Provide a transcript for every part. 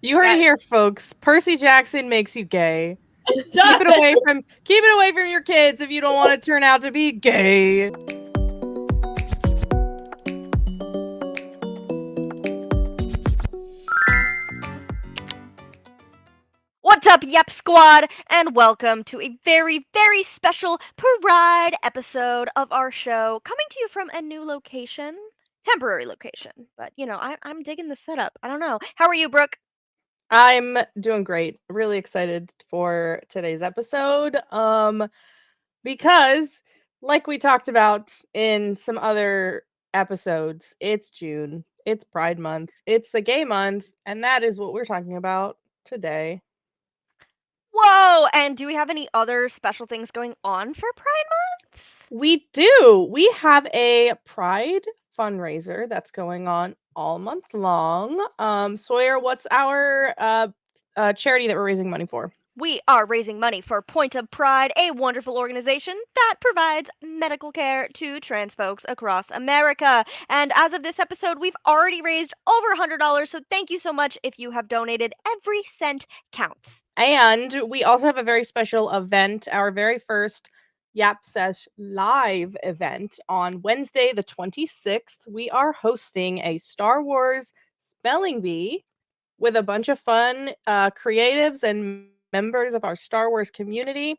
You heard it here, folks. Percy Jackson makes you gay. It Keep it does. away from your kids if you don't want to turn out to be gay. What's up, Yep Squad, and welcome to a very, very special Pride episode of our show, coming to you from a new location, temporary location. But I'm digging the setup. I don't know. How are you, Brooke? I'm doing great. Really excited for today's episode. Because like we talked about in some other episodes, it's June. It's Pride Month. It's the gay month, and that is what we're talking about today. Whoa! And do we have any other special things going on for Pride Month? We do. We have a Pride fundraiser that's going on all month long. Sawyer, what's our charity that we're raising money for? We are raising money for Point of Pride, a wonderful organization that provides medical care to trans folks across America. And as of this episode, we've already raised over $100, so thank you so much if you have donated. Every cent counts. And we also have a very special event, our very first Yap Sesh live event on Wednesday, the 26th. We are hosting a Star Wars spelling bee with a bunch of fun creatives and members of our Star Wars community.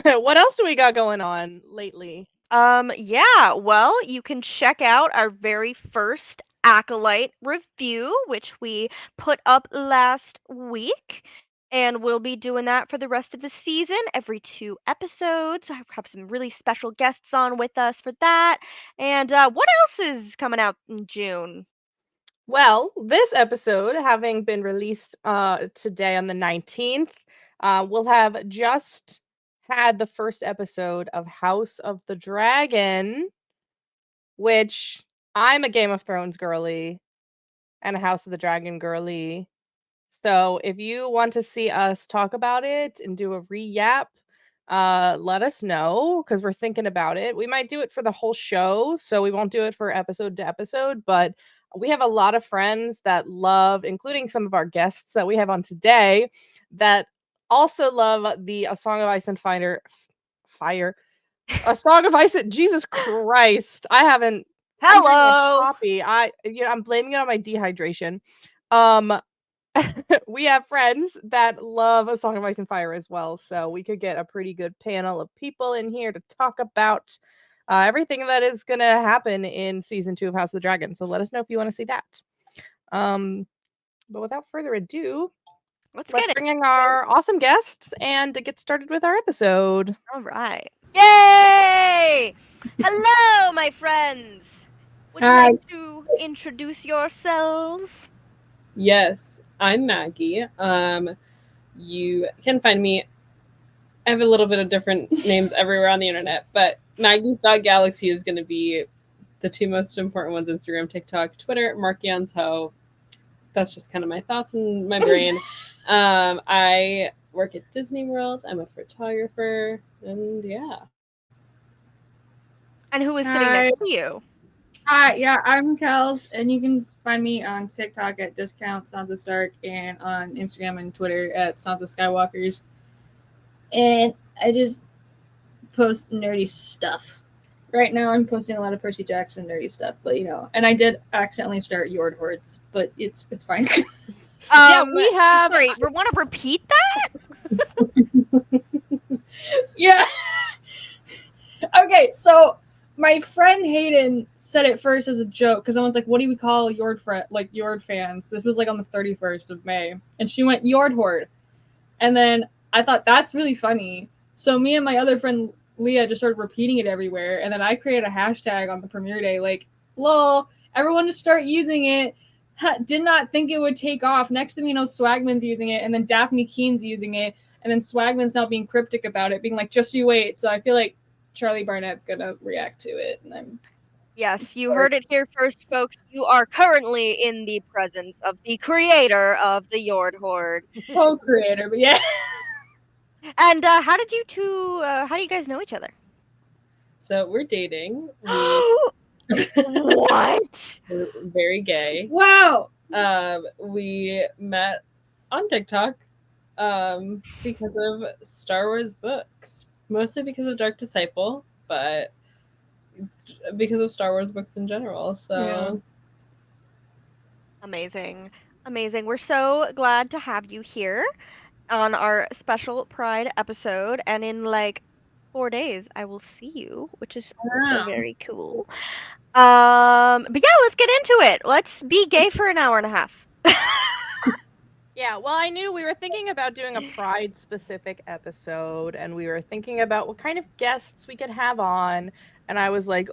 What else do we got going on lately? Yeah, well, you can check out our very first Acolyte review, which we put up last week. And we'll be doing that for the rest of the season, every 2 episodes. I have some really special guests on with us for that. And what else is coming out in June? Well, this episode, having been released today on the 19th, we'll have just had the first episode of House of the Dragon, which I'm a Game of Thrones girly and a House of the Dragon girly. So if you want to see us talk about it and do a re-yap, let us know, because we're thinking about it. We might do it for the whole show, so we won't do it for episode to episode, but we have a lot of friends that love, including some of our guests that we have on today, that also love the A Song of Ice and Fire. A Song of Ice and Jesus Christ. I haven't Hello. coffee. I'm blaming it on my dehydration. We have friends that love A Song of Ice and Fire as well, so we could get a pretty good panel of people in here to talk about everything that is going to happen in season 2 of House of the Dragon. So let us know if you want to see that. But without further ado, let's bring in our awesome guests and to get started with our episode. All right. Yay! Hello, my friends. Would you like to introduce yourselves? Yes, I'm Maggie. You can find me. I have a little bit of different names everywhere on the internet, but Maggie's Dog Galaxy is going to be the 2 most important ones: Instagram, TikTok, Twitter, Markion's Ho. That's just kind of my thoughts in my brain. I work at Disney World. I'm a photographer, and yeah. And who is sitting next to you? Hi, yeah, I'm Kels, and you can find me on TikTok at Discount Sons of Stark and on Instagram and Twitter at Sons of Skywalkers. And I just post nerdy stuff. Right now I'm posting a lot of Percy Jackson nerdy stuff, but and I did accidentally start Yord Hordes, but it's fine. Yeah, we have. Sorry, we want to repeat that? Yeah. Okay, so my friend Hayden said it first as a joke because someone's like, "What do we call Yord fans?" This was like on the 31st of May, and she went Yord Horde, and then I thought that's really funny. So me and my other friend Leah just started repeating it everywhere, and then I created a hashtag on the premiere day, like, "Lol, everyone just start using it." Did not think it would take off. Next thing you know, Swagman's using it, and then Daphne Keen's using it, and then Swagman's now being cryptic about it, being like, "Just you wait." So I feel like Charlie Barnett's gonna react to it, and I'm. Yes, you heard it here first, folks. You are currently in the presence of the creator of the Yord Horde. Co-creator, but yeah. And how do you guys know each other? So we're dating. What? We're very gay. Wow. We met on TikTok because of Star Wars books, mostly because of Dark Disciple, but because of Star Wars books in general. So Yeah. Amazing. Amazing. We're so glad to have you here on our special Pride episode. And in like 4 days, I will see you, which is also Wow. very cool. But yeah, let's get into it. Let's be gay for an hour and a half. Yeah, well, I knew we were thinking about doing a Pride specific episode, and we were thinking about what kind of guests we could have on. And I was like,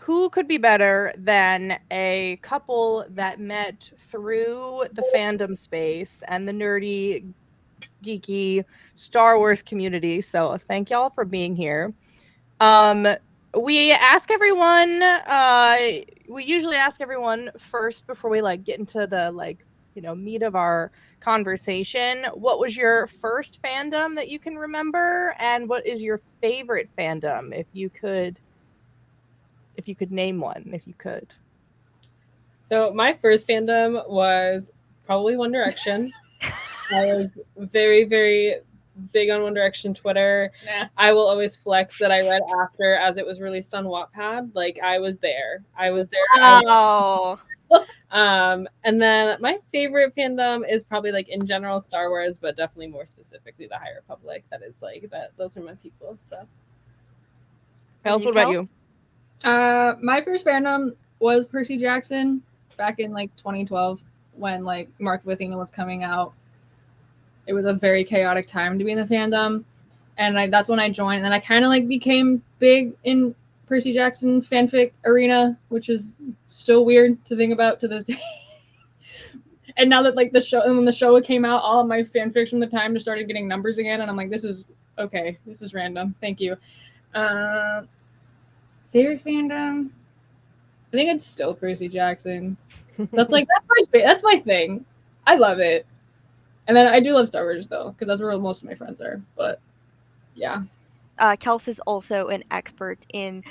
who could be better than a couple that met through the fandom space and the nerdy, geeky Star Wars community? So thank y'all for being here. We ask everyone, we usually ask everyone first before we like get into the meat of our conversation. What was your first fandom that you can remember, and what is your favorite fandom, if you could name one, if you could? So my first fandom was probably One Direction. I was very, very big on One Direction Twitter. Nah. I will always flex that I read after as it was released on Wattpad. Like I was there. Wow. And then my favorite fandom is probably like in general Star Wars, but definitely more specifically the High Republic. That is like that. Those are my people. So, Kels, what about you? My first fandom was Percy Jackson back in like 2012 when like Mark of Athena was coming out. It was a very chaotic time to be in the fandom, and that's when I joined. And then I kind of like became big in Percy Jackson fanfic arena, which is still weird to think about to this day. And now that like the show, and when the show came out, all of my fanfics from the time just started getting numbers again, and I'm like, this is okay. This is random. Thank you. Favorite fandom? I think it's still Percy Jackson. That's my thing. I love it. And then I do love Star Wars though, because that's where most of my friends are. But yeah. Kels is also an expert in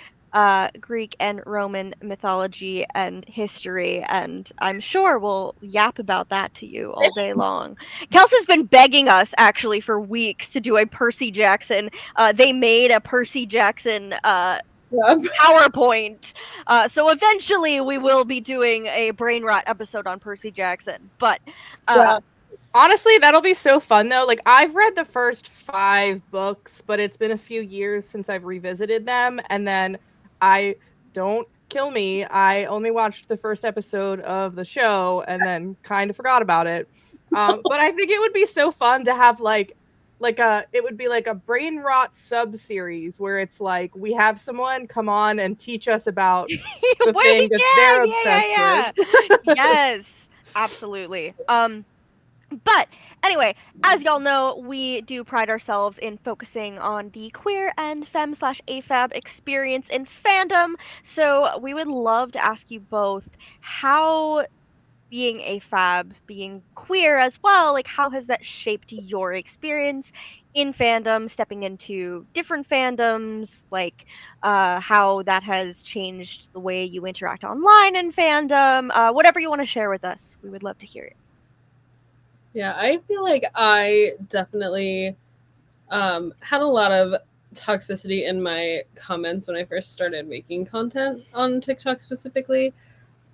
Greek and Roman mythology and history, and I'm sure we'll yap about that to you all day long. Kels has been begging us actually for weeks to do a Percy Jackson. They made a Percy Jackson PowerPoint. So eventually we will be doing a brain rot episode on Percy Jackson. But honestly, that'll be so fun though. Like I've read the first 5 books, but it's been a few years since I've revisited them, and then don't kill me, I only watched the first episode of the show and then kind of forgot about it. But I think it would be so fun to have it would be like a brain rot sub series where it's like we have someone come on and teach us about the thing that they're obsessed with. Yes, absolutely. But anyway, as y'all know, we do pride ourselves in focusing on the queer and femme/AFAB experience in fandom. So we would love to ask you both how being AFAB, being queer as well, like how has that shaped your experience in fandom, stepping into different fandoms, like how that has changed the way you interact online in fandom, whatever you want to share with us. We would love to hear it. Yeah, I feel like I definitely had a lot of toxicity in my comments when I first started making content on TikTok specifically.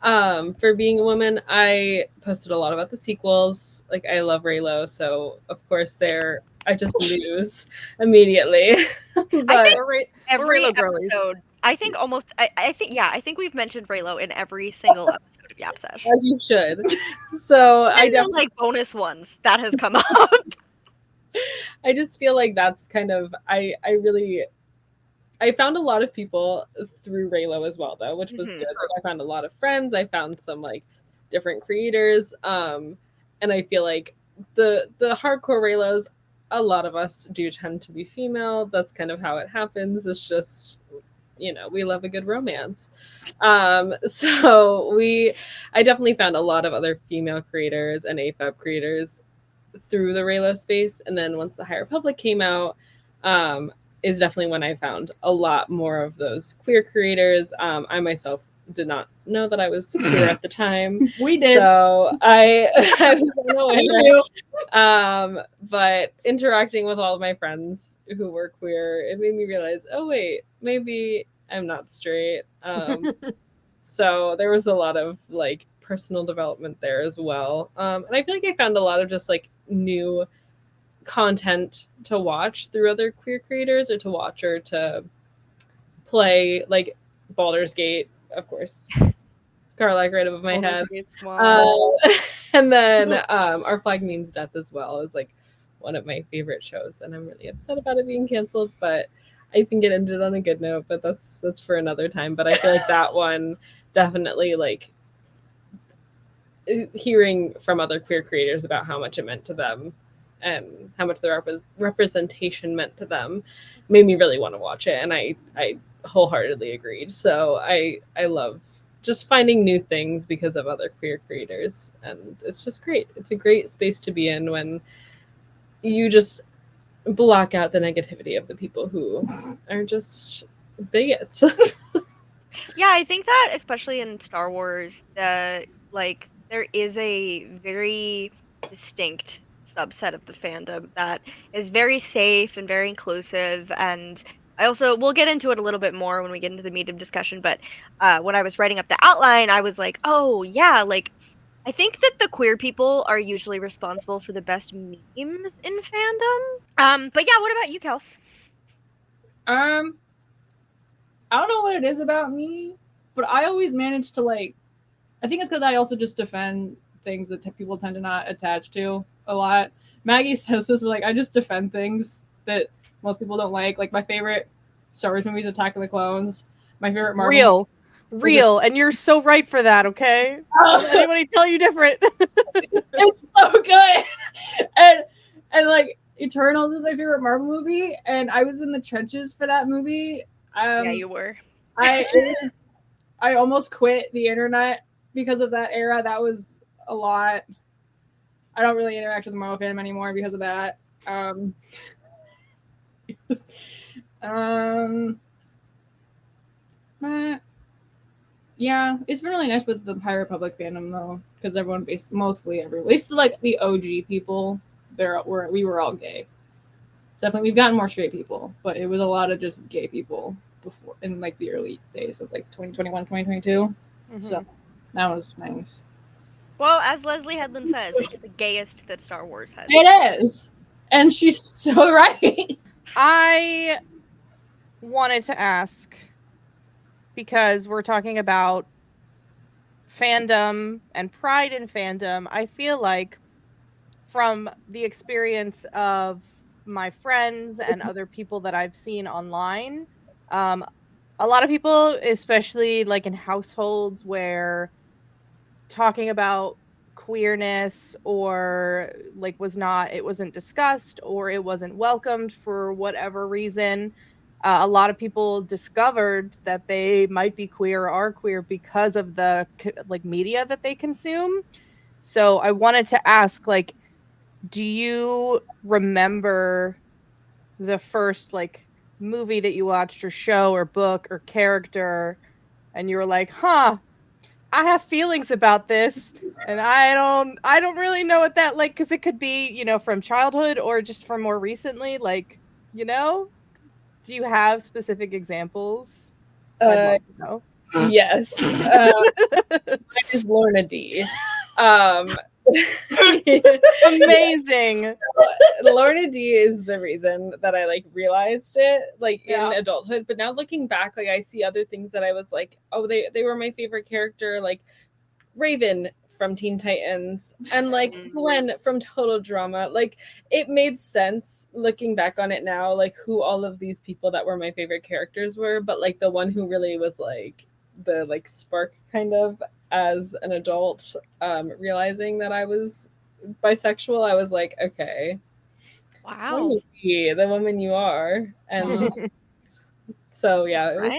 For being a woman, I posted a lot about the sequels. Like I love Reylo, so of course I just lose immediately. But I think every episode, I think we've mentioned Reylo in every single episode of Yap Sesh. As you should. So I definitely like bonus ones that has come up. I just feel like that's kind of I found a lot of people through Reylo as well though, which was good. Like, I found a lot of friends. I found some like different creators. And I feel like the hardcore Reylos, a lot of us do tend to be female. That's kind of how it happens. It's just, we love a good romance. So I definitely found a lot of other female creators and AFAB creators through the Reylo space. And then once the High Republic came out, is definitely when I found a lot more of those queer creators. I myself did not know that I was queer at the time. We did. So I was unaware. But interacting with all of my friends who were queer, it made me realize, oh wait, maybe I'm not straight. So there was a lot of like personal development there as well. And I feel like I found a lot of just like new content to watch through other queer creators, or to watch or to play, like Baldur's Gate, of course. Garlic right above my head. And then Our Flag Means Death as well is like one of my favorite shows, and I'm really upset about it being canceled, but I think it ended on a good note, but that's for another time. But I feel like that one definitely, like, hearing from other queer creators about how much it meant to them and how much the representation meant to them made me really want to watch it, and I wholeheartedly agreed. So I love just finding new things because of other queer creators, and it's just great. It's a great space to be in when you just block out the negativity of the people who are just bigots. Yeah, I think that especially in Star Wars, there is a very distinct subset of the fandom that is very safe and very inclusive. And we'll get into it a little bit more when we get into the medium discussion, but when I was writing up the outline, I was like, oh yeah, like I think that the queer people are usually responsible for the best memes in fandom. But yeah, what about you, Kels? I don't know what it is about me, but I always manage to, like, I think it's because I also just defend things that people tend to not attach to a lot. Maggie says this, but like, I just defend things that most people don't like. Like, my favorite Star Wars movie is Attack of the Clones. My favorite Marvel real, and you're so right for that. Okay, don't let anybody tell you different. It's so good, and like Eternals is my favorite Marvel movie, and I was in the trenches for that movie. Yeah, you were. I almost quit the internet because of that era. That was a lot. I don't really interact with the Marvel fandom anymore because of that. Yeah, it's been really nice with the High Republic fandom though, because everyone at least like the OG people, we were all gay. Definitely, we've gotten more straight people, but it was a lot of just gay people before in like the early days of like 2021, 2022. Mm-hmm. So that was nice. Well, as Leslie Headland says, it's the gayest that Star Wars has. It is, and she's so right. I wanted to ask, because we're talking about fandom and pride in fandom, I feel like from the experience of my friends and other people that I've seen online, a lot of people, especially like in households where talking about queerness or like it wasn't discussed or it wasn't welcomed for whatever reason, a lot of people discovered that they might be queer or are queer because of the like media that they consume. So I wanted to ask, like, do you remember the first like movie that you watched or show or book or character and you were like, I have feelings about this, and I don't really know what that, like, because it could be, you know, from childhood or just from more recently, like, you know, do you have specific examles? I'd love to know. Yes. Mine is Lorna D. Amazing. Lorna D is the reason that I like realized it like in adulthood, but now looking back, like I see other things that I was like, oh, they were my favorite character, like Raven from Teen Titans and like Gwen from Total Drama. Like it made sense looking back on it now, like who all of these people that were my favorite characters were, but like the one who really was like the like spark kind of as an adult, realizing that I was bisexual, I was like, okay, wow, the woman you are. And so yeah, it was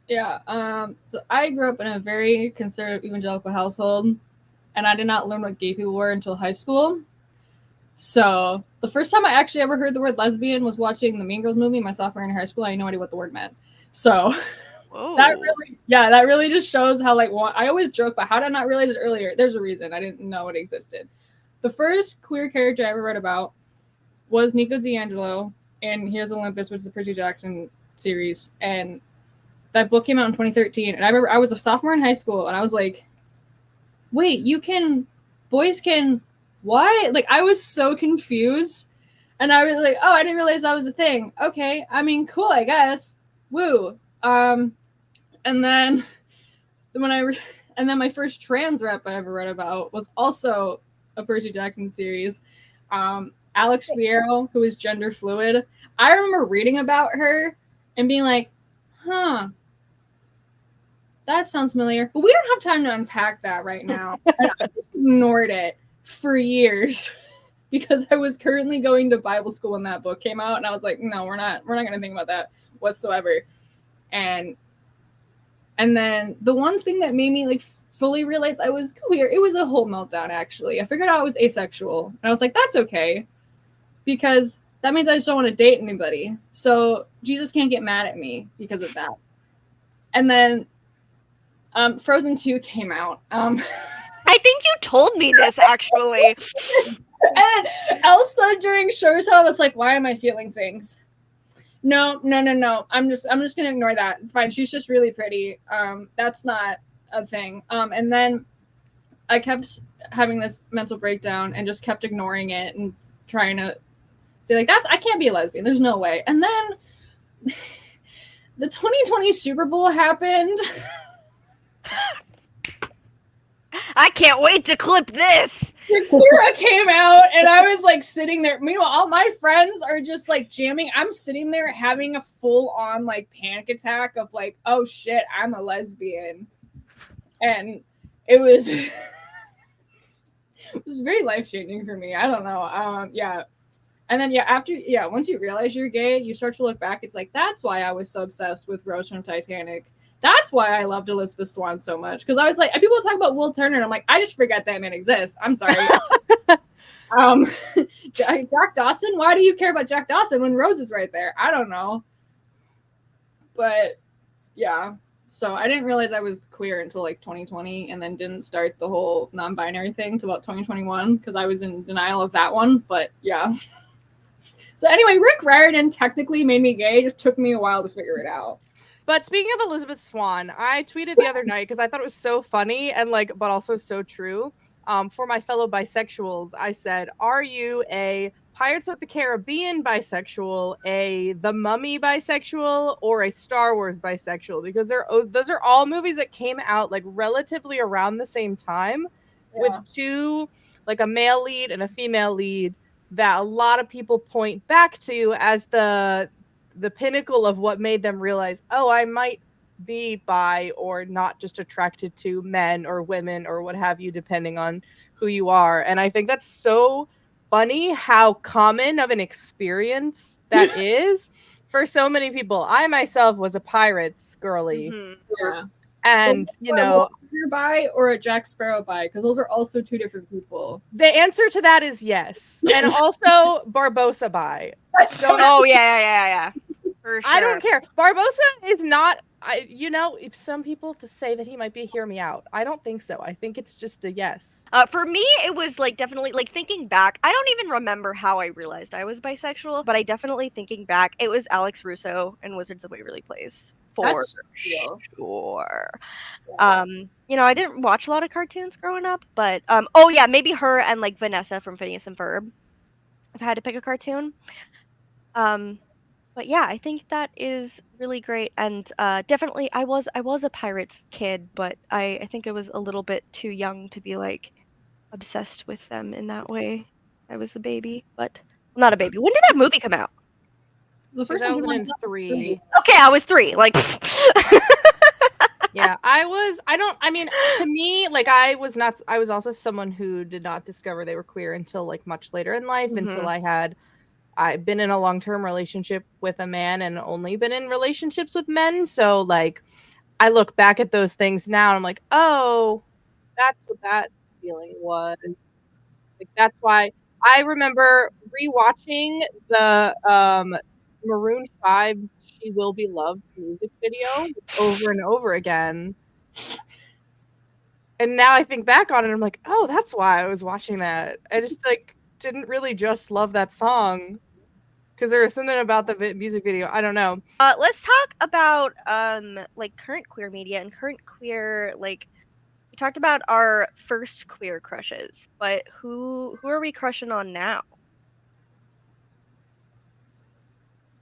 yeah. So I grew up in a very conservative evangelical household, and I did not learn what gay people were until high school. So the first time I actually ever heard the word lesbian was watching the Mean Girls movie my sophomore year in high school. I had no idea what the word meant. So Whoa. that really just shows how like I always joke about how did I not realize it earlier. There's a reason I didn't know it existed. The first queer character I ever read about was Nico D'Angelo in Here's Olympus, which is a Percy Jackson series, and that book came out in 2013. And I remember I was a sophomore in high school, and I was like, "Wait, boys can what?" Like I was so confused, and I was like, "Oh, I didn't realize that was a thing." Okay, I mean, cool, I guess. Woo. And then and then my first trans rep I ever read about was also a Percy Jackson series. Alex Fierro, who is gender fluid. I remember reading about her and being like, huh, that sounds familiar. But we don't have time to unpack that right now. And I just ignored it for years because I was currently going to Bible school when that book came out. And I was like, no, we're not going to think about that whatsoever. And then the one thing that made me like fully realize I was queer, it was a whole meltdown, actually. I figured out I was asexual. And I was like, that's okay. Because that means I just don't want to date anybody. So Jesus can't get mad at me because of that. And then Frozen 2 came out. I think you told me this, actually. And Elsa during Show's Hell was like, why am I feeling things? No. I'm just gonna ignore that. It's fine. She's just really pretty. That's not a thing. And then I kept having this mental breakdown and just kept ignoring it and trying to say like I can't be a lesbian. There's no way. And then the 2020 Super Bowl happened. I can't wait to clip this. Shakira came out and I was like sitting there. Meanwhile, all my friends are just like jamming. I'm sitting there having a full on like panic attack of like, oh shit, I'm a lesbian. And it was it was very life-changing for me. I don't know. Yeah. And then once you realize you're gay, you start to look back. It's like, that's why I was so obsessed with Rose from Titanic. That's why I loved Elizabeth Swann so much. Because I was like, people talk about Will Turner, and I'm like, I just forget that man exists. I'm sorry. Jack Dawson? Why do you care about Jack Dawson when Rose is right there? I don't know. But yeah. So I didn't realize I was queer until like 2020, and then didn't start the whole non-binary thing until about 2021 because I was in denial of that one. But yeah. So anyway, Rick Riordan technically made me gay. It just took me a while to figure it out. But speaking of Elizabeth Swann, I tweeted the other night because I thought it was so funny and like, but also so true. For my fellow bisexuals, I said, "Are you a Pirates of the Caribbean bisexual, a The Mummy bisexual, or a Star Wars bisexual?" Because those are all movies that came out like relatively around the same time, with two, like a male lead and a female lead, that a lot of people point back to as the pinnacle of what made them realize, oh, I might be bi or not just attracted to men or women or what have you, depending on who you are. And I think that's so funny how common of an experience that is for so many people. I myself was a Pirates girly. Mhm. Yeah. And, you know, you're bi or a Jack Sparrow bi, because those are also two different people. the answer to that is yes. And also Barbossa bi. Oh, yeah. For sure. I don't care. Barbossa is not, if some people to say that he might be a hear me out. I don't think so. I think it's just a yes. For me, it was like definitely like thinking back. I don't even remember how I realized I was bisexual, but I definitely thinking back, it was Alex Russo in Wizards of Waverly Place. For sure. Yeah. I didn't watch a lot of cartoons growing up, but maybe her and like Vanessa from Phineas and Ferb. If I had to pick a cartoon. But yeah, I think that is really great, and definitely I was a Pirates kid, but I think I was a little bit too young to be like obsessed with them in that way. I was a baby, but not a baby. When did that movie come out? The first one came out in 2003. Okay, I was 3. Like, Yeah, to me, like I was also someone who did not discover they were queer until like much later in life, until I've been in a long-term relationship with a man and only been in relationships with men. So like I look back at those things now and I'm like, oh, that's what that feeling was. Like that's why I remember rewatching the Maroon 5's She Will Be Loved music video over and over again. And now I think back on it, I'm like, oh, that's why I was watching that. I just like didn't really just love that song because there was something about the music video. I don't know. Let's talk about like current queer media and current queer like we talked about our first queer crushes, but who are we crushing on now?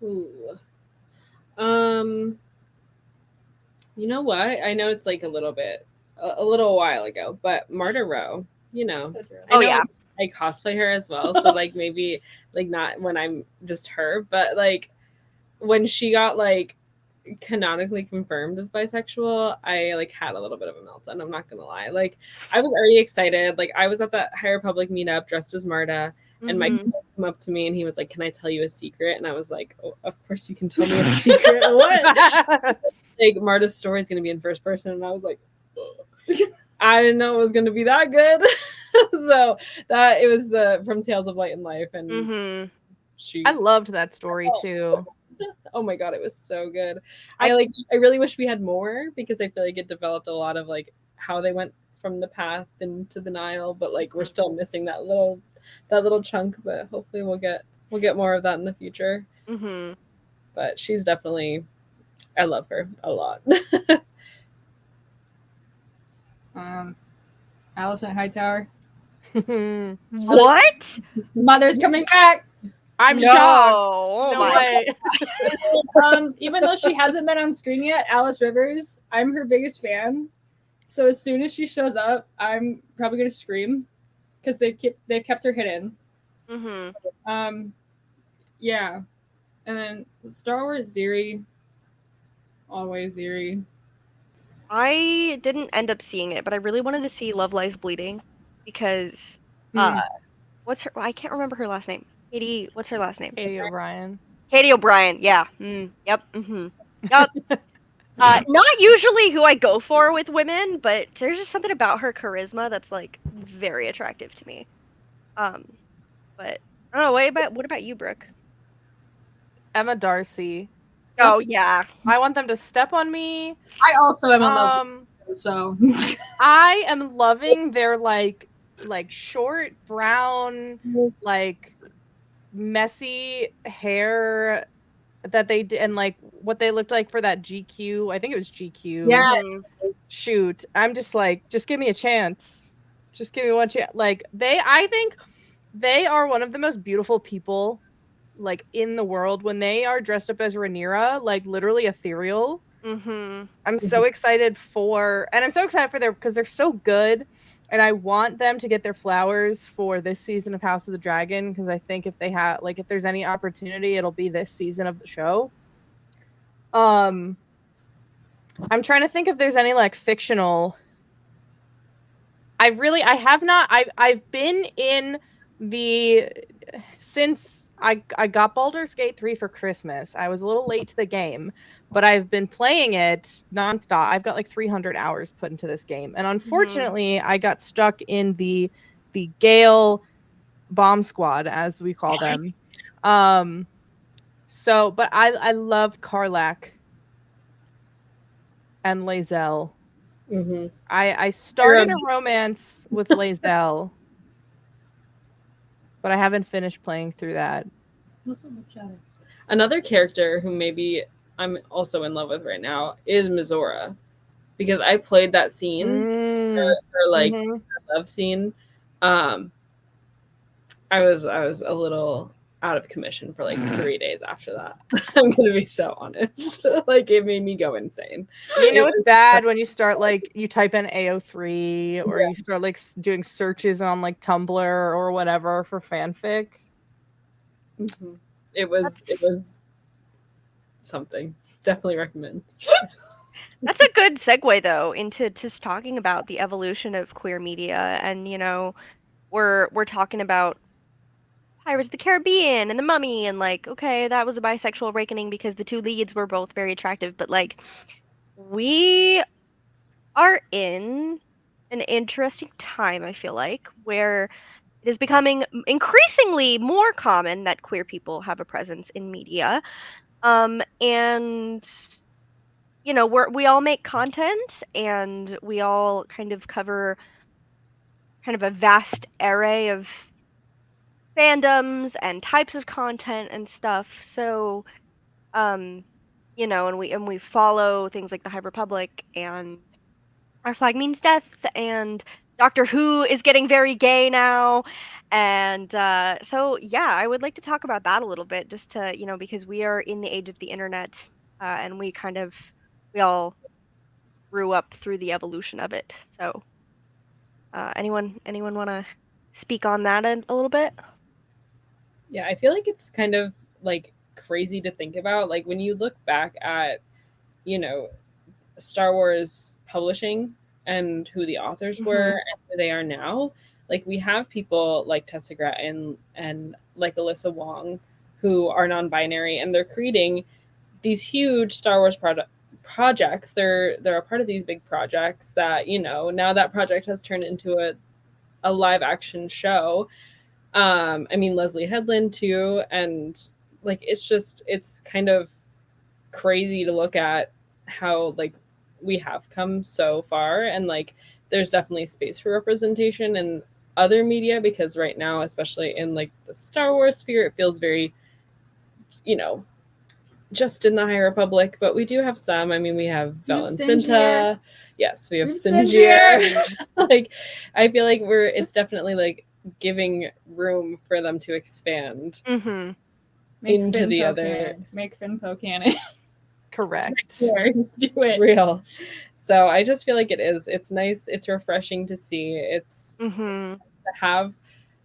Ooh. You know what? I know it's like a little while ago, but Marta Rowe, you know. I know yeah. I cosplay her as well, so like maybe like not when I'm just her, but like when she got like canonically confirmed as bisexual, I like had a little bit of a meltdown. I'm not gonna lie. Like I was already excited. Like I was at that High Republic meetup dressed as Marta, and Mike came up to me and he was like, "Can I tell you a secret?" And I was like, "Oh, of course you can tell me a secret." What? Like Marta's story is gonna be in first person, and I was like, I didn't know it was gonna be that good. So that it was from Tales of Light and Life, and I loved that story too. Oh my god, it was so good. I really wish we had more because I feel like it developed a lot of like how they went from the path into the Nile, but like we're still missing that little chunk. But hopefully we'll get more of that in the future. But she's definitely, I love her a lot. Allison Hightower. What? Mother's coming back. I'm shocked. Oh No my way. Even though she hasn't been on screen yet, Alice Rivers, I'm her biggest fan. So as soon as she shows up, I'm probably gonna scream because they've kept her hidden. Yeah, and then Star Wars Ziri, always Ziri. I didn't end up seeing it, but I really wanted to see Love Lies Bleeding because what's her I can't remember her last name. Katie, what's her last name? Katie O'Brien. Katie O'Brien, yeah. Yep. Yep. Not usually who I go for with women, but there's just something about her charisma that's like very attractive to me. But I don't know, what about you, Brooke? Emma Darcy. Oh yeah. I want them to step on me. I also am in love with her, so I am loving their like short brown like messy hair that they did and like what they looked like for that GQ. I think it was GQ. Yes. Shoot. I'm just like, just give me a chance. Just give me one chance. Like I think they are one of the most beautiful people like in the world when they are dressed up as Rhaenyra, like literally ethereal. I'm so excited and I'm so excited for because they're so good. And I want them to get their flowers for this season of House of the Dragon because I think if there's any opportunity, it'll be this season of the show. I'm trying to think if there's any like fictional. I've been in since I got Baldur's Gate 3 for Christmas. I was a little late to the game, but I've been playing it nonstop. I've got like 300 hours put into this game. And unfortunately, I got stuck in the Gale bomb squad, as we call them. But I love Karlach and Lae'zel. I started a romance with Lae'zel, but I haven't finished playing through that. Another character who maybe I'm also in love with right now is Mizora, because I played that scene, her like love scene. I was a little out of commission for like 3 days after that. I'm gonna be so honest. Like it made me go insane. You know it's bad when you start like you type in AO3 or you start like doing searches on like Tumblr or whatever for fanfic. It was something. Definitely recommend. That's a good segue though into just talking about the evolution of queer media, and we're talking about Pirates of the Caribbean and The Mummy, and like, okay, that was a bisexual reckoning because the two leads were both very attractive, but like, we are in an interesting time, I feel like, where it is becoming increasingly more common that queer people have a presence in media. And we all make content, and we all kind of cover kind of a vast array of fandoms and types of content and stuff. So, um, and we follow things like the High Republic and Our Flag Means Death, and Doctor Who is getting very gay now. And so, yeah, I would like to talk about that a little bit, just to, because we are in the age of the internet, and we all grew up through the evolution of it. So, anyone want to speak on that a little bit? Yeah, I feel like it's kind of like crazy to think about. Like when you look back at, you know, Star Wars publishing and who the authors were and who they are now. Like we have people like Tessa Gratton and like Alyssa Wong who are non-binary, and they're creating these huge Star Wars projects. They're a part of these big projects that, now that project has turned into a live action show. I mean Leslie Headland too, and like it's kind of crazy to look at how like we have come so far, and like there's definitely space for representation in other media, because right now, especially in like the Star Wars sphere, it feels very, you know, just in the High Republic, but we do have some. I mean, we have Valencinta. Yes, we have Sinjir. Like, I feel like it's definitely like giving room for them to expand into the other. Make Finpo canon. Correct. Just do it. Real. So I just feel like it's nice. It's refreshing to see. It's Mm-hmm. to have,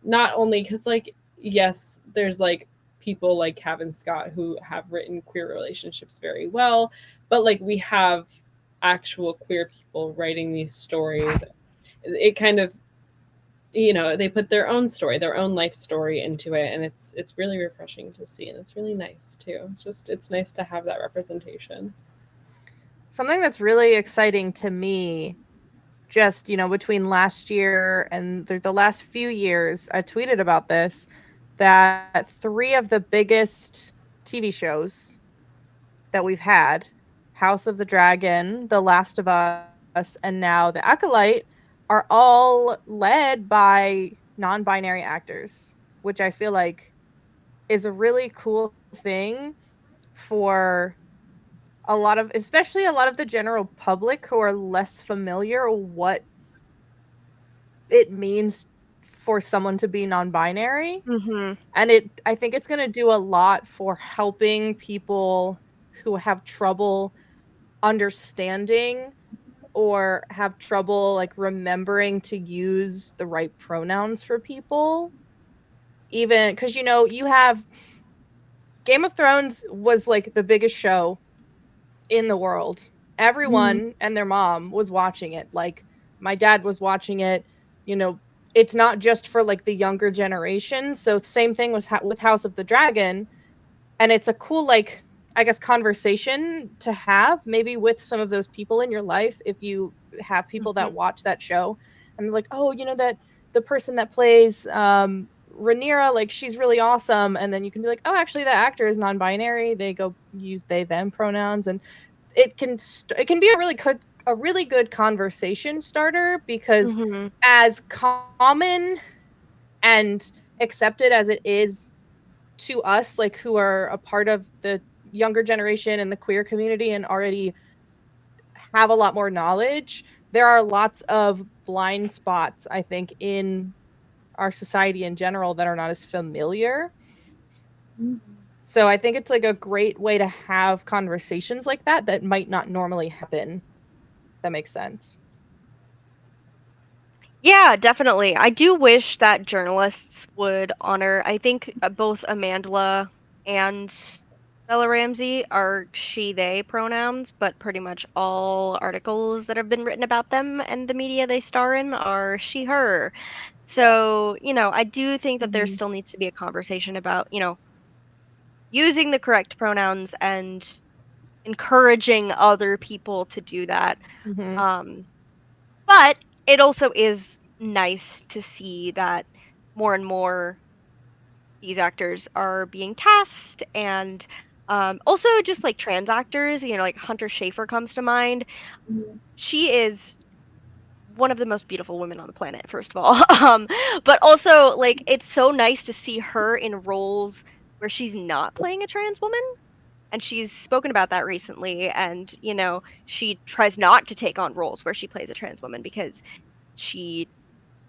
not only because like, yes, there's like people like Kevin Scott who have written queer relationships very well, but like we have actual queer people writing these stories. It kind of, they put their own story, their own life story into it, and it's really refreshing to see, and it's really nice too. It's nice to have that representation. Something that's really exciting to me, just between last year and the last few years, I tweeted about this, that 3 of the biggest TV shows that we've had, House of the Dragon, The Last of Us, and now The Acolyte, are all led by non-binary actors, which I feel like is a really cool thing for especially a lot of the general public who are less familiar what it means for someone to be non-binary. Mm-hmm. And I think it's going to do a lot for helping people who have trouble understanding or have trouble like remembering to use the right pronouns for people. Even because you have Game of Thrones was like the biggest show in the world. Everyone and their mom was watching it. Like my dad was watching it. It's not just for like the younger generation. So same thing with House of the Dragon, and it's a cool like I guess conversation to have maybe with some of those people in your life, if you have people that watch that show and they're like, oh, that the person that plays Rhaenyra, like she's really awesome, and then you can be like, oh, actually that actor is non-binary, they go use they them pronouns, and it can be a really good conversation starter, because as common and accepted as it is to us, like who are a part of the younger generation and the queer community and already have a lot more knowledge, there are lots of blind spots, I think, in our society in general that are not as familiar. So I think it's like a great way to have conversations like that might not normally happen. That makes sense. Yeah, definitely. I do wish that journalists would honor. I think both Amandla and Bella Ramsey are she, they pronouns, but pretty much all articles that have been written about them and the media they star in are she, her. So, I do think that there still needs to be a conversation about, using the correct pronouns and encouraging other people to do that. But it also is nice to see that more and more these actors are being cast, and Also, just like trans actors, like Hunter Schafer comes to mind. She is one of the most beautiful women on the planet, first of all. But also, like, it's so nice to see her in roles where she's not playing a trans woman. And she's spoken about that recently. And, she tries not to take on roles where she plays a trans woman because she,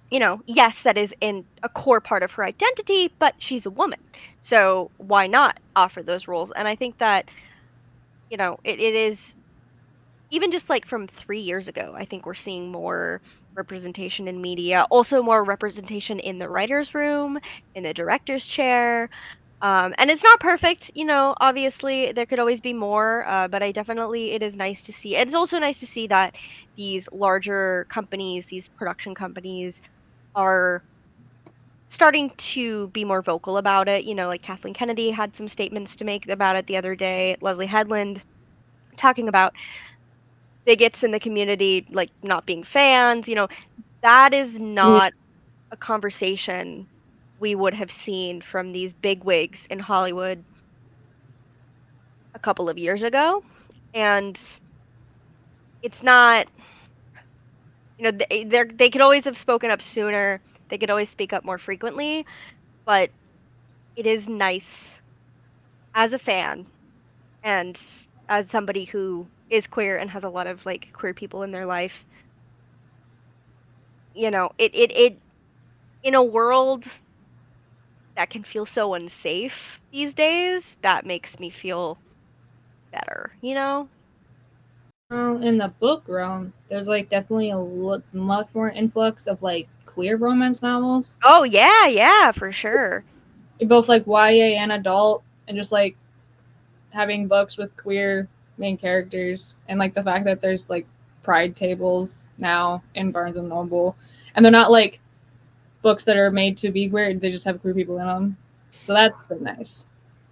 yes, that is in a core part of her identity, but she's a woman. So why not offer those roles? And I think that, it is even just like from 3 years ago, I think we're seeing more representation in media, also more representation in the writer's room, in the director's chair. And it's not perfect, obviously there could always be more, but it is nice to see. And it's also nice to see that these larger companies, these production companies are starting to be more vocal about it. Like Kathleen Kennedy had some statements to make about it the other day, Leslie Headland talking about bigots in the community, like, not being fans, that is not a conversation we would have seen from these bigwigs in Hollywood a couple of years ago. And it's not, they could always have spoken up sooner. They could always speak up more frequently, but it is nice as a fan and as somebody who is queer and has a lot of like queer people in their life. It in a world that can feel so unsafe these days, that makes me feel better? In the book realm, there's like definitely a much more influx of like queer romance novels. Oh yeah, for sure. Both like YA and adult, and just like having books with queer main characters, and like the fact that there's like pride tables now in Barnes and Noble, and they're not like books that are made to be queer; they just have queer people in them. So that's been nice.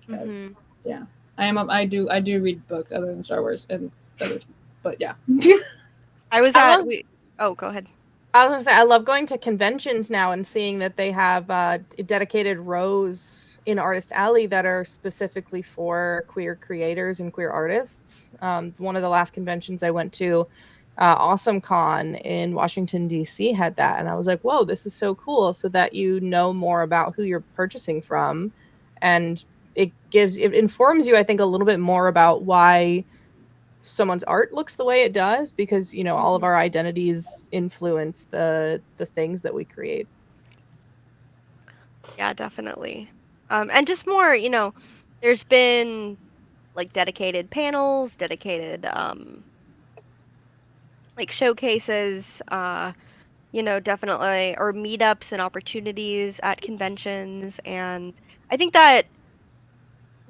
Mhm. Yeah, I do read books other than Star Wars and others, but yeah. I was I at love- oh, go ahead. I was gonna say I love going to conventions now and seeing that they have dedicated rows in Artist Alley that are specifically for queer creators and queer artists. One of the last conventions I went to, Awesome Con in Washington D.C. had that, and I was like, "Whoa, this is so cool!" So that you know more about who you're purchasing from, and it informs you, I think, a little bit more about why someone's art looks the way it does, because all of our identities influence the things that we create. Yeah, definitely. And just more, there's been like dedicated panels, dedicated like showcases, definitely, or meetups and opportunities at conventions. And I think that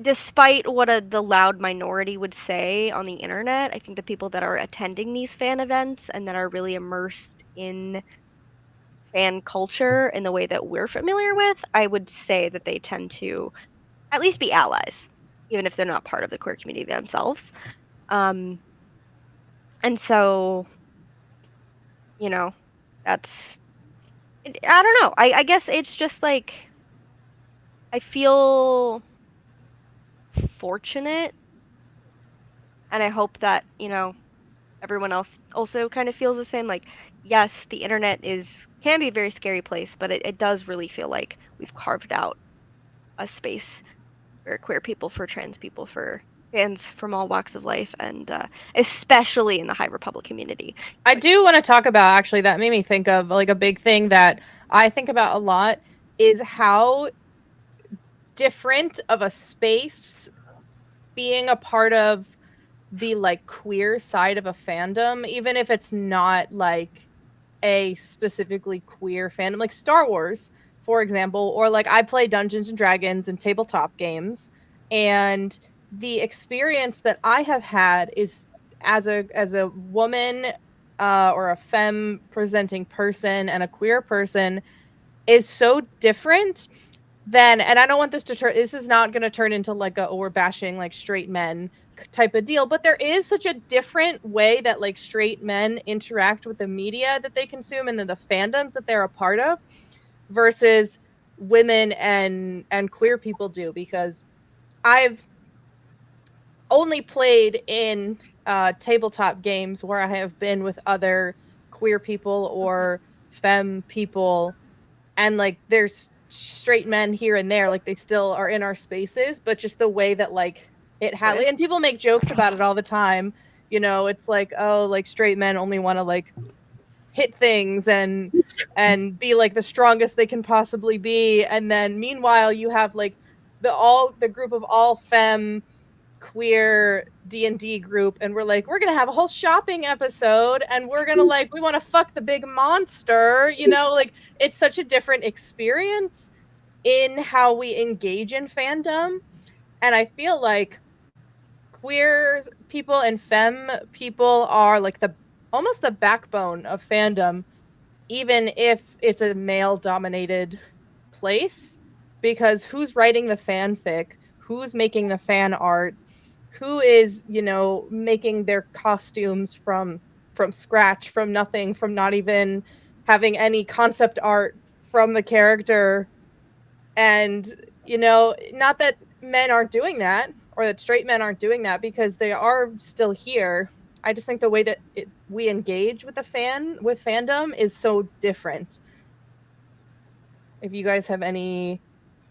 despite what the loud minority would say on the internet, I think the people that are attending these fan events and that are really immersed in fan culture in the way that we're familiar with, I would say that they tend to at least be allies, even if they're not part of the queer community themselves. Um, and so, you know, that's, I don't know. I guess it's just like, I feel fortunate, and I hope that, everyone else also kind of feels the same. Like, yes, the internet can be a very scary place, but it does really feel like we've carved out a space for queer people, for trans people, for fans from all walks of life, and especially in the High Republic community. I do want to talk about, actually, that made me think of like a big thing that I think about a lot is how different of a space being a part of the like queer side of a fandom, even if it's not like a specifically queer fandom, like Star Wars, for example, or like I play Dungeons and Dragons and tabletop games, and the experience that I have had is as a woman, or a femme presenting person and a queer person, is so different than, and I don't want this is not going to turn into like we're bashing like straight men type of deal, but there is such a different way that like straight men interact with the media that they consume and then the fandoms that they're a part of versus women and queer people do. Because I've only played in tabletop games where I have been with other queer people or femme people, and like there's straight men here and there, like they still are in our spaces, but just the way that like it had, Twist. and people make jokes about it all the time. It's like, oh, like straight men only want to like hit things and be like the strongest they can possibly be, and then meanwhile you have like the group of all femme queer D&D group, and we're gonna have a whole shopping episode, and we're gonna like we want to fuck the big monster, like it's such a different experience in how we engage in fandom. And I feel like queer people and femme people are like almost the backbone of fandom, even if it's a male dominated place, because who's writing the fanfic, who's making the fan art, who is making their costumes from scratch, from nothing, from not even having any concept art from the character. And not that men aren't doing that, or that straight men aren't doing that, because they are still here. I just think the way that we engage with fandom is so different. If you guys have any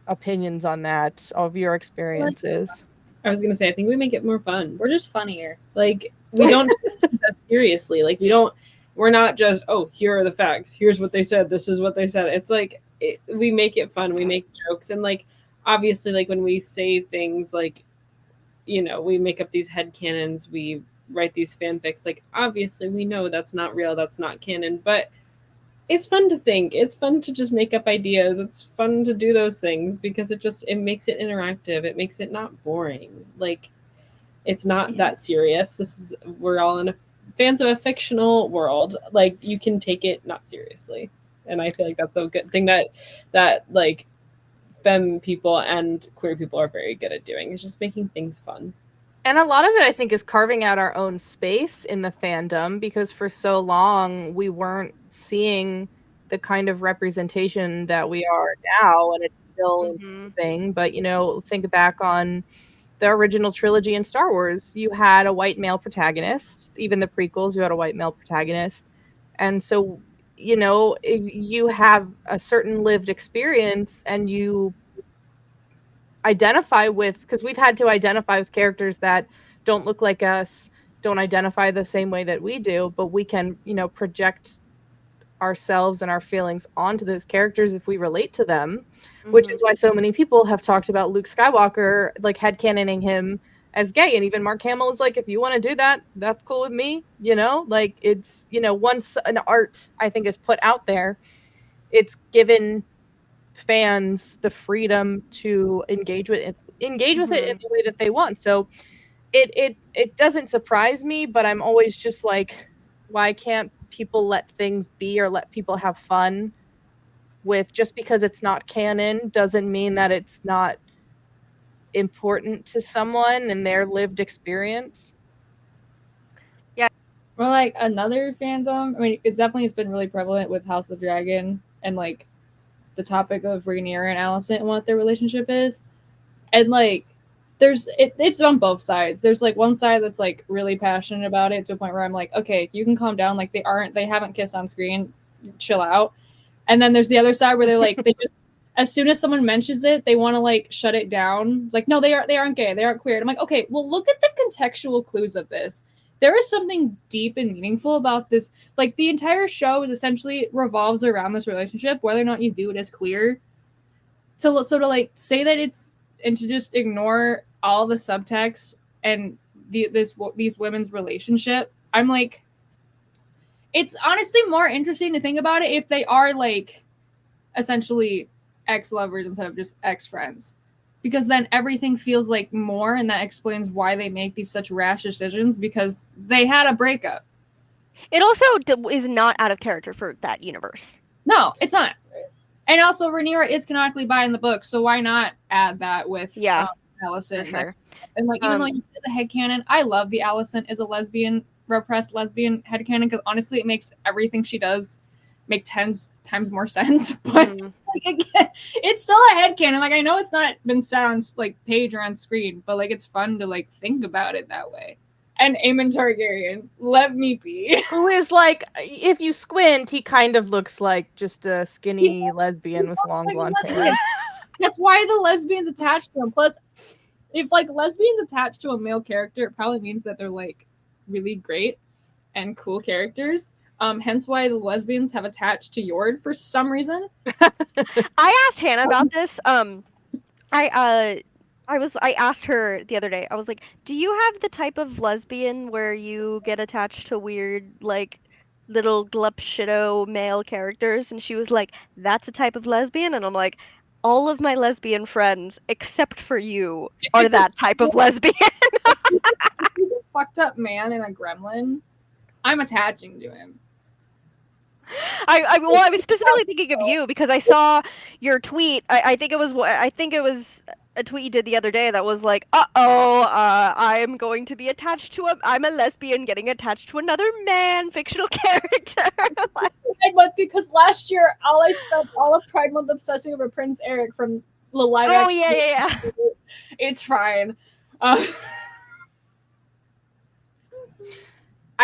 opinions on that, of your experiences. I was gonna say, I think we make it more fun. We're just funnier. Like, we don't take that seriously. Like, we're not just, oh, here are the facts. Here's what they said. This is what they said. It's like, we make it fun. We make jokes. And like, obviously, like when we say things like, we make up these headcanons, we write these fanfics. Like, obviously, we know that's not real. That's not canon. But it's fun to think. It's fun to just make up ideas. It's fun to do those things because it makes it interactive. It makes it not boring. Like, it's not that serious. We're all fans of a fictional world. Like, you can take it not seriously. And I feel like that's a good thing that like femme people and queer people are very good at doing, is just making things fun. And a lot of it, I think, is carving out our own space in the fandom, because for so long we weren't seeing the kind of representation that we are now, and it's still improving. But, think back on the original trilogy in Star Wars. You had a white male protagonist. Even the prequels, you had a white male protagonist. And so, if you have a certain lived experience and you identify with, because we've had to identify with characters that don't look like us, don't identify the same way that we do, but we can project ourselves and our feelings onto those characters if we relate to them, which is why so many people have talked about Luke Skywalker like headcanoning him as gay. And even Mark Hamill is like, if you want to do that, that's cool with me. Like, it's once an art, I think, is put out there, it's given fans the freedom to engage with it in the way that they want. So it doesn't surprise me, but I'm always just like, why can't people let things be, or let people have fun with, just because it's not canon doesn't mean that it's not important to someone and their lived experience. Or like another fandom, I mean, it definitely has been really prevalent with House of the Dragon and like the topic of Rhaenyra and Alicent and what their relationship is. And like it's on both sides. There's like one side that's like really passionate about it to a point where I'm like, okay, you can calm down. Like, they haven't kissed on screen, chill out. And then there's the other side where they're like, they just, as soon as someone mentions it, they want to like shut it down. Like, no, they aren't gay, they aren't queer. And I'm like, okay, well, look at the contextual clues of this. There is something deep and meaningful about this. Like, the entire show essentially revolves around this relationship, whether or not you view it as queer. So to like say that it's, and to just ignore all the subtext and these women's relationship, I'm like, it's honestly more interesting to think about it if they are like essentially ex-lovers instead of just ex-friends, because then everything feels like more, and that explains why they make these such rash decisions, because they had a breakup. It also is not out of character for that universe. No, it's not. And also, Rhaenyra is canonically bi in the book, so why not add that with Alicent? Sure. And like, even though he says a headcanon, I love the Alicent is a lesbian, repressed lesbian headcanon, because honestly, it makes everything she does make 10 times more sense. But Mhm. like again, it's still a headcanon. Like I know it's not been said on like page or on screen, but like it's fun to like think about it that way. And Aemon Targaryen, let me be. Who is like, if you squint, he kind of looks like just a skinny lesbian with long Like, blonde lesbian. hair. That's why the lesbians attached to him. Plus, if like lesbians attached to a male character, it probably means that they're like really great and cool characters. Hence why the lesbians have attached to Yord for some reason. I asked Hannah about this. I asked her the other day. I was like, "Do you have the type of lesbian where you get attached to weird like little glup shitto male characters?" And she was like, "That's a type of lesbian." And I'm like, "All of my lesbian friends except for you are it's a- that type of lesbian." If he's a fucked up man and a gremlin, I'm attaching to him. I was specifically thinking of you because I saw your tweet. I think it was a tweet you did the other day that was like, I'm going to be attached to I'm a lesbian getting attached to another man fictional character." But because last year I spent all of Pride Month obsessing over Prince Eric from the live Oh action. yeah. It's fine. I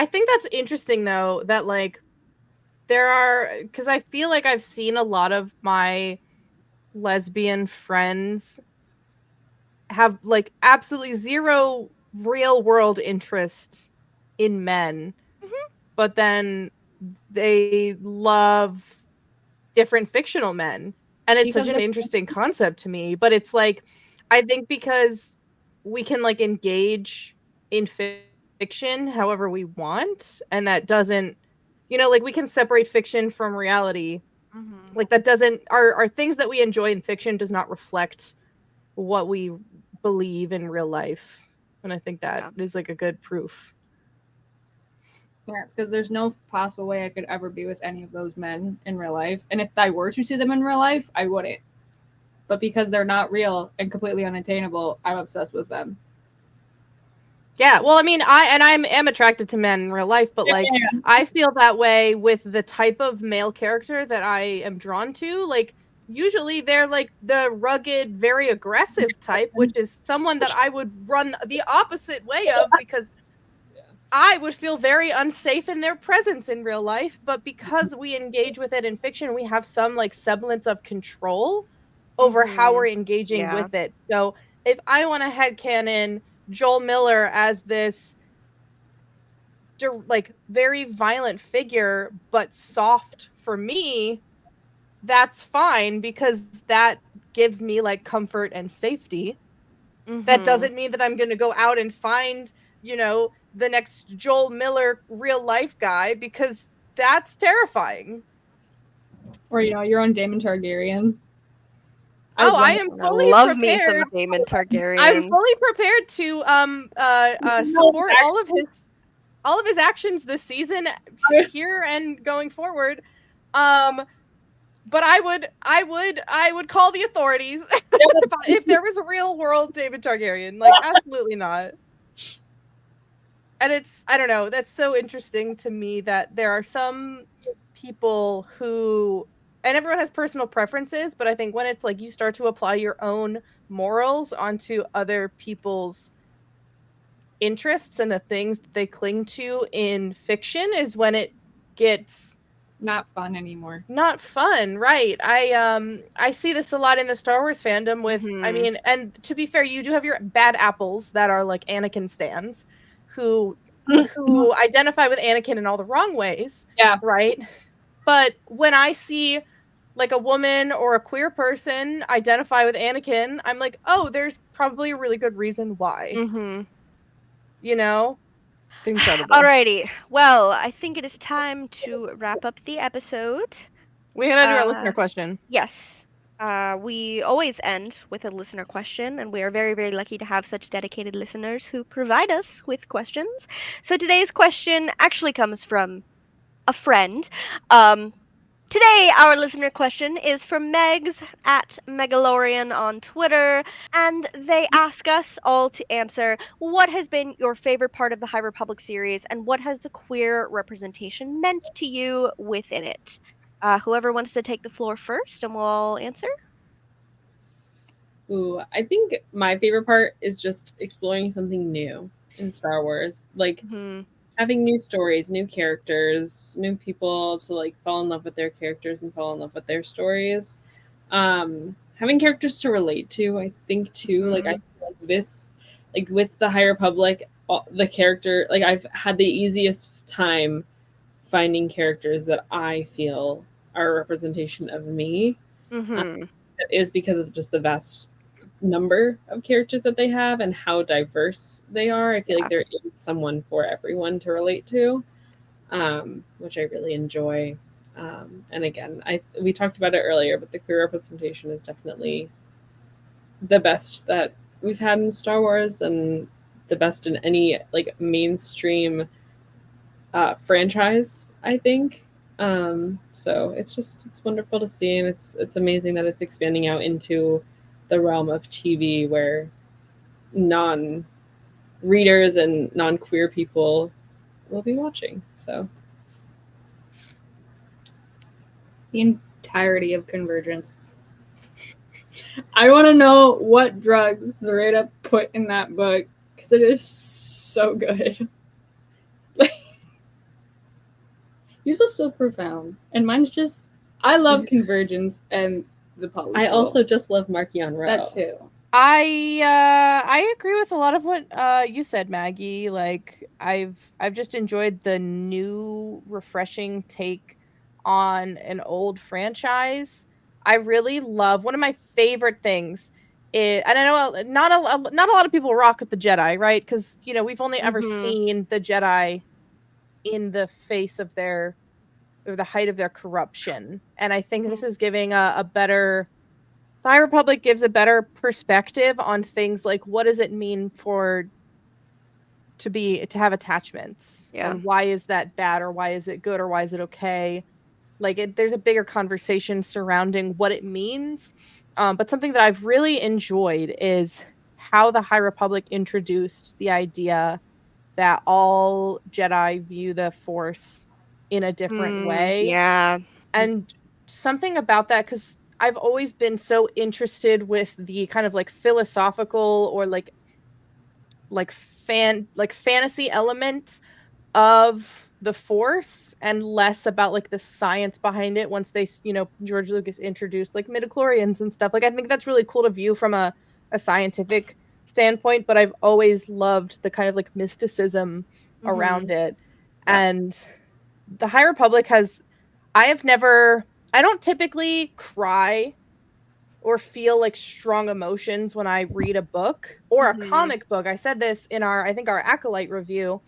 think that's interesting though, that like there are, because I feel like I've seen a lot of my lesbian friends have like absolutely zero real world interest in men, but then they love different fictional men, and it's Because such an interesting concept to me. But it's like, I think because we can like engage in fiction however we want, and that doesn't, like we can separate fiction from reality. Like that doesn't, our things that we enjoy in fiction does not reflect what we believe in real life, and I think that is like a good proof. Yeah, it's because there's no possible way I could ever be with any of those men in real life. And if I were to see them in real life, I wouldn't. But because they're not real and completely unattainable, I'm obsessed with them. Yeah, well, I mean, I'm attracted to men in real life, but like I feel that way with the type of male character that I am drawn to. Like usually they're like the rugged, very aggressive type, which is someone that I would run the opposite way of, because I would feel very unsafe in their presence in real life. But because we engage with it in fiction, we have some like semblance of control over how we're engaging with it. So if I want to headcanon Joel Miller as this like very violent figure, but soft for me, that's fine, because that gives me like comfort and safety. That doesn't mean that I'm going to go out and find, the next Joel Miller real life guy, because that's terrifying. Or, your own Daemon Targaryen. I am fully love prepared. me some Daemon Targaryen. I'm fully prepared to support all of his actions this season, here and going forward. But I would call the authorities if there was a real world Daemon Targaryen. Like, absolutely not. And I don't know, that's so interesting to me that there are some people who, and everyone has personal preferences, but I think when it's like you start to apply your own morals onto other people's interests and the things that they cling to in fiction is when it gets not fun anymore. Not fun, right? I see this a lot in the Star Wars fandom with, I mean, and to be fair, you do have your bad apples that are like Anakin stans who identify with Anakin in all the wrong ways. Yeah. Right? But when I see like a woman or a queer person identify with Anakin, I'm like, oh, there's probably a really good reason why. Incredible. Alrighty. Well, I think it is time to wrap up the episode. We gotta do our listener question. Yes. We always end with a listener question, and we are very, very lucky to have such dedicated listeners who provide us with questions. So today's question actually comes from a friend. Today, our listener question is from Megs at Megalorian on Twitter, and they ask us all to answer what has been your favorite part of the High Republic series, and what has the queer representation meant to you within it. Whoever wants to take the floor first, and we'll answer. Ooh, I think my favorite part is just exploring something new in Star Wars. Like Hmm. having new stories, new characters, new people to like fall in love with their characters and fall in love with their stories. Having characters to relate to, I think too. Like I feel like this, like with the High Republic, the character, like I've had the easiest time finding characters that I feel are a representation of me. Hmm. It is because of just the vast number of characters that they have and how diverse they are. I feel like there is someone for everyone to relate to, which I really enjoy. And again, we talked about it earlier, but the queer representation is definitely the best that we've had in Star Wars and the best in any like mainstream franchise, I think. So it's wonderful to see, and it's amazing that it's expanding out into the realm of TV where non readers and non queer people will be watching. So The entirety of Convergence. I want to know what drugs Zoraida put in that book because it is so good. Yours was so profound, and mine's just. I love Convergence and the polycule. I also just love Markion Row. That too. I agree with a lot of what you said, Maggie. Like I've just enjoyed the new refreshing take on an old franchise. I really love one of my favorite things is, and I know not a lot of people rock with the Jedi, right? Because we've only ever seen the Jedi in the face of their or the height of their corruption, and I think this is giving a better. The High Republic gives a better perspective on things like what does it mean to have attachments, and why is that bad, or why is it good, or why is it okay? Like there's a bigger conversation surrounding what it means. But something that I've really enjoyed is how the High Republic introduced the idea that all Jedi view the Force in a different way. Yeah. And something about that, because I've always been so interested with the kind of like philosophical or like fantasy element of the Force, and less about like the science behind it once they George Lucas introduced like midichlorians and stuff. Like I think that's really cool to view from a scientific standpoint, but I've always loved the kind of like mysticism around it. And the High Republic I don't typically cry or feel like strong emotions when I read a book or a comic book. I said this in I think our Acolyte review.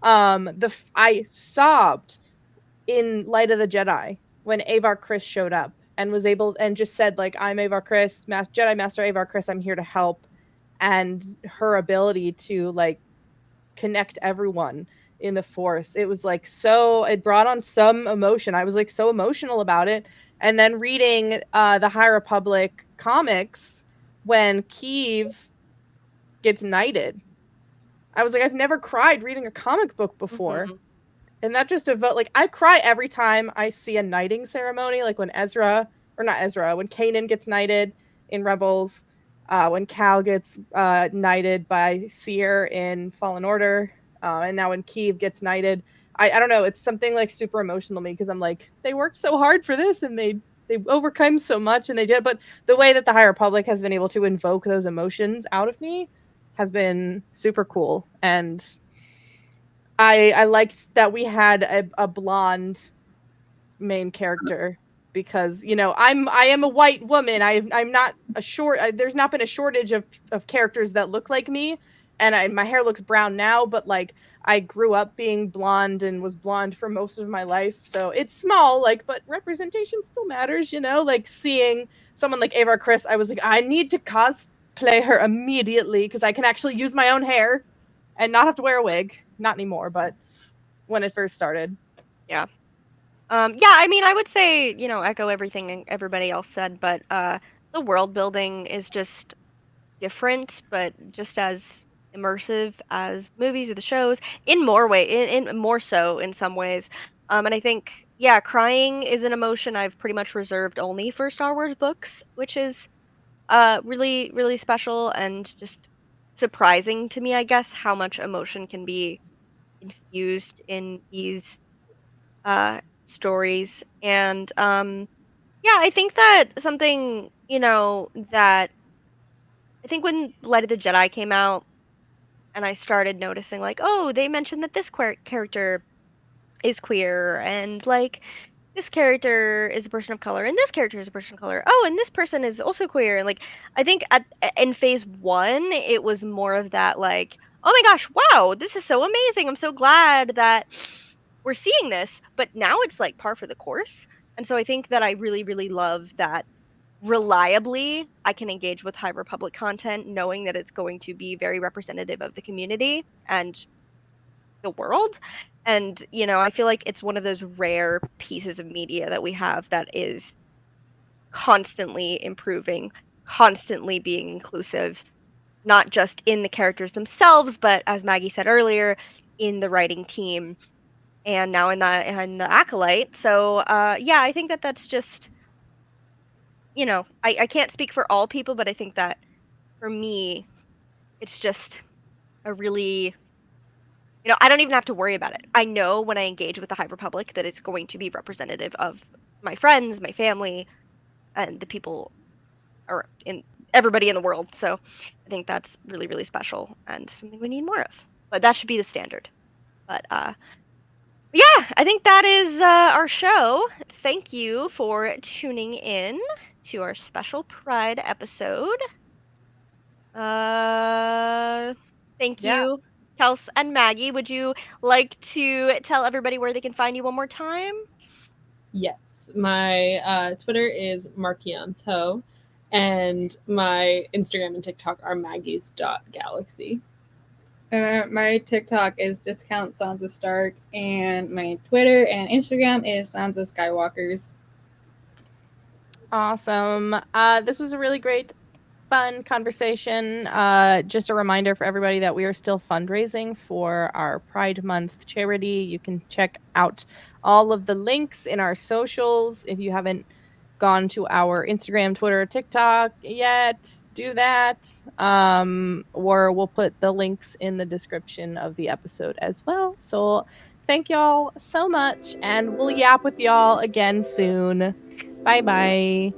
I sobbed in Light of the Jedi when Avar Kriss showed up and was able and just said like, I'm Avar Kriss, Jedi Master Avar Kriss, I'm here to help. And her ability to like connect everyone in the Force, it was like it brought on some emotion. I was like so emotional about it. And then reading the High Republic comics when Keeve gets knighted, I was like, I've never cried reading a comic book before. And that just like I cry every time I see a knighting ceremony, like when when Kanan gets knighted in Rebels, when Cal gets knighted by Seer in Fallen Order, and now when Keeve gets knighted. I don't know, it's something like super emotional to me because I'm like, they worked so hard for this and they overcome so much and they did, but the way that the High Republic has been able to invoke those emotions out of me has been super cool. And I liked that we had a blonde main character because I am a white woman. I'm not there's not been a shortage of characters that look like me, and my hair looks brown now, but like I grew up being blonde and was blonde for most of my life, so it's small, like, but representation still matters, like seeing someone like Avar Kriss, I was like, I need to cosplay her immediately because I can actually use my own hair and not have to wear a wig. Not anymore, but when it first started. Yeah. I mean, I would say, echo everything everybody else said, but the world building is just different, but just as immersive as movies or the shows in more so in some ways. And I think yeah, crying is an emotion I've pretty much reserved only for Star Wars books, which is really, really special and just surprising to me, I guess, how much emotion can be infused in these stories. And yeah, I think that something, that I think when Light of the Jedi came out and I started noticing like, oh, they mentioned that this character is queer and like this character is a person of color and this character is a person of color. Oh, and this person is also queer. And like I think in phase 1 it was more of that like, oh my gosh, wow, this is so amazing. I'm so glad that we're seeing this. But now it's like par for the course. And so I think that I really really love that reliably I can engage with High Republic content knowing that it's going to be very representative of the community and the world. And, I feel like it's one of those rare pieces of media that we have that is constantly improving, constantly being inclusive, not just in the characters themselves, but as Maggie said earlier, in the writing team and now in the acolyte. So, yeah, I think that that's just, I can't speak for all people, but I think that for me, it's just a really I don't even have to worry about it. I know when I engage with the High Republic that it's going to be representative of my friends, my family, and the people or in everybody in the world. So I think that's really, really special and something we need more of. But that should be the standard. But yeah, I think that is our show. Thank you for tuning in to our special Pride episode. Uh, thank Yeah. you, Kels and Maggie. Would you like to tell everybody where they can find you one more time? Yes, my Twitter is Markionto, and my Instagram and TikTok are Maggie's.galaxy. My TikTok is Discount Sansa Stark, and my Twitter and Instagram is Sansa Skywalkers. Awesome. This was a really great, fun conversation. Just a reminder for everybody that we are still fundraising for our Pride Month charity. You can check out all of the links in our socials. If you haven't gone to our Instagram, Twitter, TikTok yet, do that. Or we'll put the links in the description of the episode as well. So thank y'all so much, and we'll yap with y'all again soon. Bye bye.